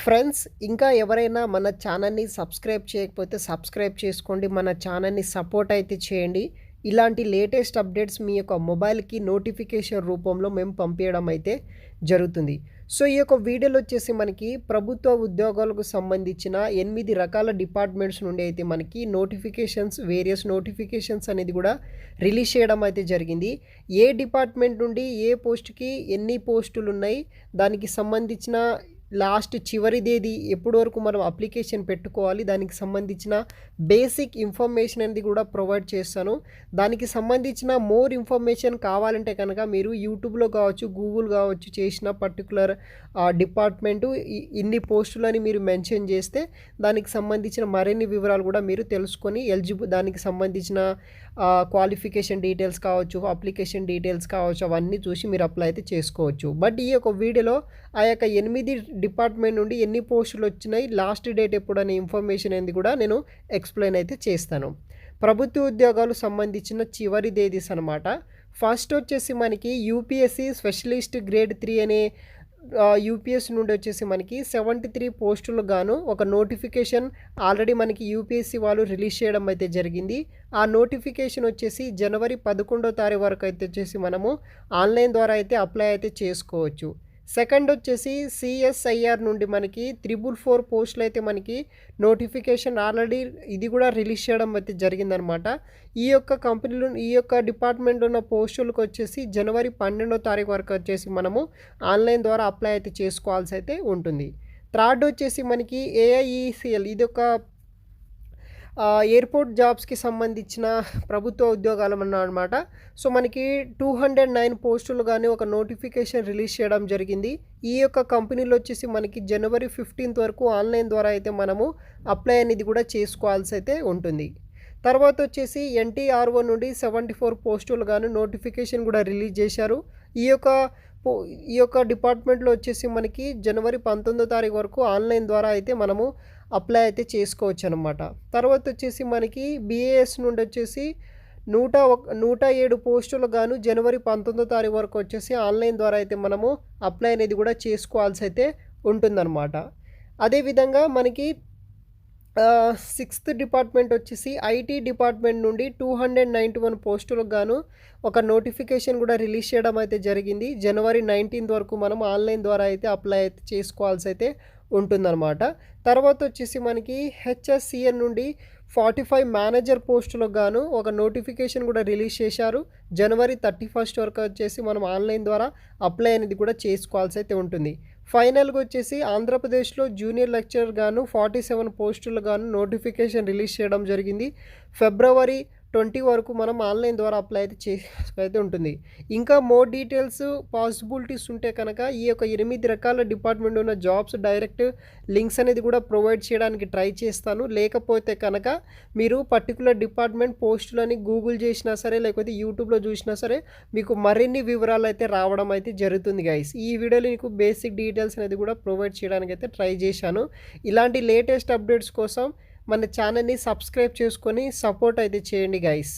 Friends, ఇంకా ఎవరైనా మన ఛానల్‌ని సబ్స్క్రైబ్ చేయకపోతే సబ్స్క్రైబ్ చేసుకోండి. మన ఛానల్‌ని సపోర్ట్ అయితే చేయండి. ఇలాంటి లేటెస్ట్ అప్డేట్స్ మీ యొక్క మొబైల్‌కి నోటిఫికేషన్ రూపంలో మేము పంపియడం అయితే జరుగుతుంది. సో, ఈ యొక్క వీడియోలో వచ్చేసి మనకి ప్రభుత్వ ఉద్యోగాలకు సంబంధించిన 8 రకాల డిపార్ట్మెంట్స్ నుండి అయితే మనకి వేరియస్ నోటిఫికేషన్స్ అనేది కూడా రిలీజ్ చేయడం అయితే జరిగింది. ఏ డిపార్ట్మెంట్ నుండి ఏ పోస్ట్‌కి ఎన్ని పోస్టులున్నాయి, దానికి సంబంధించిన లాస్ట్ చివరి తేదీ ఎప్పటి వరకు మనం అప్లికేషన్ పెట్టుకోవాలి, దానికి సంబంధించిన బేసిక్ ఇన్ఫర్మేషన్ అనేది కూడా ప్రొవైడ్ చేస్తాను. దానికి సంబంధించిన మోర్ ఇన్ఫర్మేషన్ కావాలంటే కనుక మీరు యూట్యూబ్లో కావచ్చు, గూగుల్ కావచ్చు, చేసిన పర్టికులర్ డిపార్ట్మెంటు ఇన్ని పోస్టులని మీరు మెన్షన్ చేస్తే దానికి సంబంధించిన మరిన్ని వివరాలు కూడా మీరు తెలుసుకొని దానికి సంబంధించిన క్వాలిఫికేషన్ డీటెయిల్స్ కావచ్చు, అప్లికేషన్ డీటెయిల్స్ కావచ్చు, అవన్నీ చూసి మీరు అప్లై అయితే చేసుకోవచ్చు. బట్ ఈ యొక్క వీడియోలో ఆ యొక్క 8 డిపార్ట్మెంట్ నుండి ఎన్ని పోస్టులు వచ్చినాయి, లాస్ట్ డేట్ ఎప్పుడు అనే ఇన్ఫర్మేషన్ అనేది కూడా నేను ఎక్స్ప్లెయిన్ అయితే చేస్తాను. ప్రభుత్వ ఉద్యోగాలు సంబంధించిన చివరి తేదీస్ అనమాట. ఫస్ట్ వచ్చేసి మనకి యూపీఎస్సీ స్పెషలిస్ట్ గ్రేడ్ 3 అనే యూపీఎస్సీ నుండి వచ్చేసి మనకి 73 పోస్టులు గాను ఒక నోటిఫికేషన్ ఆల్రెడీ మనకి యూపీఎస్సీ వాళ్ళు రిలీజ్ చేయడం అయితే జరిగింది. ఆ నోటిఫికేషన్ వచ్చేసి జనవరి 11వ తారీఖు వరకు అయితే వచ్చేసి మనము ఆన్లైన్ ద్వారా అయితే అప్లై అయితే చేసుకోవచ్చు. సెకండ్ వచ్చేసి సిఎస్ఐఆర్ నుండి మనకి 444 పోస్టులు అయితే మనకి నోటిఫికేషన్ ఆల్రెడీ ఇది కూడా రిలీజ్ చేయడం అయితే జరిగిందనమాట. ఈ యొక్క డిపార్ట్మెంట్ ఉన్న పోస్టులకు వచ్చేసి జనవరి 12వ తారీఖు వరకు వచ్చేసి మనము ఆన్లైన్ ద్వారా అప్లై అయితే చేసుకోవాల్సి అయితే ఉంటుంది. థర్డ్ వచ్చేసి మనకి ఏఐఈసిఎల్, ఇది ఒక ఎయిర్పోర్ట్ జాబ్స్కి సంబంధించిన ప్రభుత్వ ఉద్యోగాలు అన్నమాట. సో మనకి 209 పోస్టులు కానీ ఒక నోటిఫికేషన్ రిలీజ్ చేయడం జరిగింది. ఈ యొక్క కంపెనీలో వచ్చేసి మనకి జనవరి 15th వరకు ఆన్లైన్ ద్వారా అయితే మనము అప్లై అనేది కూడా చేసుకోవాల్సి అయితే ఉంటుంది. తర్వాత వచ్చేసి ఎన్టీఆర్ఓ నుండి 74 పోస్టులు కానీ నోటిఫికేషన్ కూడా రిలీజ్ చేశారు. ఈ యొక్క డిపార్ట్మెంట్లో వచ్చేసి మనకి జనవరి 19వ తారీఖు వరకు ఆన్లైన్ ద్వారా అయితే మనము అప్లై అయితే చేసుకోవచ్చు అనమాట. తర్వాత వచ్చేసి మనకి బీఏఎస్ నుండి వచ్చేసి 107 పోస్టులు గాను జనవరి 19వ తారీఖు వరకు వచ్చేసి ఆన్లైన్ ద్వారా అయితే మనము అప్లై అనేది కూడా చేసుకోవాల్సి అయితే ఉంటుందన్నమాట. అదేవిధంగా మనకి 6th డిపార్ట్మెంట్ వచ్చేసి ఐటీ డిపార్ట్మెంట్ నుండి 291 పోస్టులకు గాను ఒక నోటిఫికేషన్ కూడా రిలీజ్ చేయడం అయితే జరిగింది. జనవరి 19th వరకు మనం ఆన్లైన్ ద్వారా అయితే అప్లై అయితే చేసుకోవాల్సి అయితే ఉంటుందన్నమాట. తర్వాత వచ్చేసి మనకి హెచ్ఎస్సిఎన్ నుండి 45 మేనేజర్ పోస్టులకు గాను ఒక నోటిఫికేషన్ కూడా రిలీజ్ చేశారు. జనవరి 31st వరకు వచ్చేసి మనం ఆన్లైన్ ద్వారా అప్లై అనేది కూడా చేసుకోవాల్సి అయితే ఉంటుంది. ఫైనల్గా వచ్చేసి ఆంధ్రప్రదేశ్లో జూనియర్ లెక్చరర్ గాను 47 పోస్టులు గాను నోటిఫికేషన్ రిలీజ్ చేయడం జరిగింది. ఫిబ్రవరి 20 వరకు మనం ఆన్లైన్ ద్వారా అప్లై అయితే ఉంటుంది. ఇంకా మోర్ డీటెయిల్స్ పాసిబిలిటీస్ ఉంటే కనుక ఈ యొక్క 8 రకాల డిపార్ట్మెంట్ ఉన్న జాబ్స్ డైరెక్ట్ లింక్స్ అనేది కూడా ప్రొవైడ్ చేయడానికి ట్రై చేస్తాను. లేకపోతే కనుక మీరు పర్టికులర్ డిపార్ట్మెంట్ పోస్టులని గూగుల్ చేసినా సరే, లేకపోతే యూట్యూబ్లో చూసినా సరే మీకు మరిన్ని వివరాలు అయితే రావడం అయితే జరుగుతుంది గైస్. ఈ వీడియోలో మీకు బేసిక్ డీటెయిల్స్ అనేది కూడా ప్రొవైడ్ చేయడానికి అయితే ట్రై చేశాను. ఇలాంటి లేటెస్ట్ అప్డేట్స్ కోసం మన ఛానల్ని సబ్స్క్రైబ్ చేసుకొని సపోర్ట్ అయితే చేయండి గైస్.